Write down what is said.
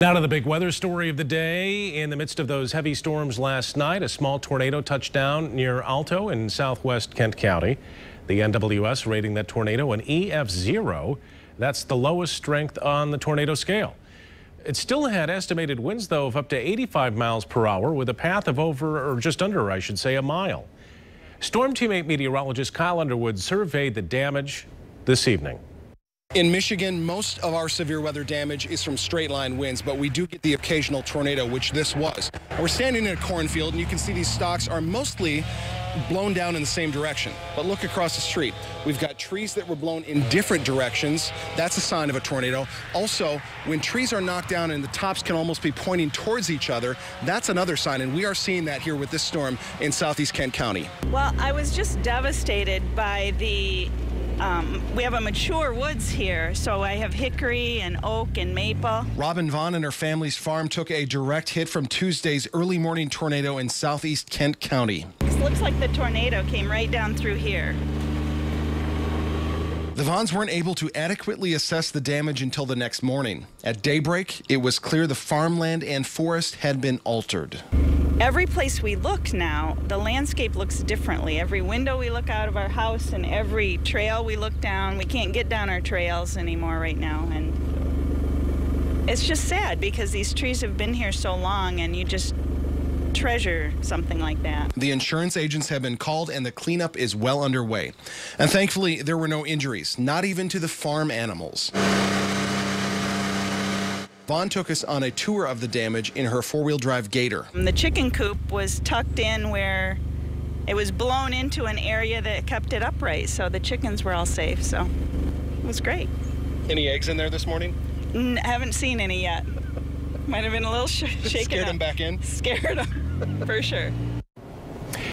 Now to the big weather story of the day. In the midst of those heavy storms last night, a small tornado touched down near Alto in southwest Kent County. The NWS rating that tornado an EF-0. That's the lowest strength on the tornado scale. It still had estimated winds, though, of up to 85 miles per hour with a path of over, or just under, I should say, a mile. Storm Team 8 meteorologist Kyle Underwood surveyed the damage this evening. In Michigan, most of our severe weather damage is from straight line winds, but we do get the occasional tornado, which this was. We're standing in a cornfield, and you can see these stalks are mostly blown down in the same direction. But look across the street. We've got trees that were blown in different directions. That's a sign of a tornado. Also, when trees are knocked down and the tops can almost be pointing towards each other, that's another sign, and we are seeing that here with this storm in southeast Kent County. Well, I was just devastated by the we have a mature woods here, so I have hickory and oak and maple. Robin Vaughn and her family's farm took a direct hit from Tuesday's early morning tornado in southeast Kent County. It looks like the tornado came right down through here. The Vaughns weren't able to adequately assess the damage until the next morning. At daybreak, it was clear the farmland and forest had been altered. Every place we look now, the landscape looks differently. Every window we look out of our house and every trail we look down, we can't get down our trails anymore right now. And it's just sad because these trees have been here so long and you just treasure something like that. The insurance agents have been called and the cleanup is well underway. And thankfully, there were no injuries, not even to the farm animals. Vaughn took us on a tour of the damage in her four-wheel drive Gator. The chicken coop was tucked in where it was blown into an area that kept it upright, so the chickens were all safe, so it was great. Any eggs in there this morning? Haven't seen any yet. Might have been a little shaken Scared up. them back in? Scared them, for sure.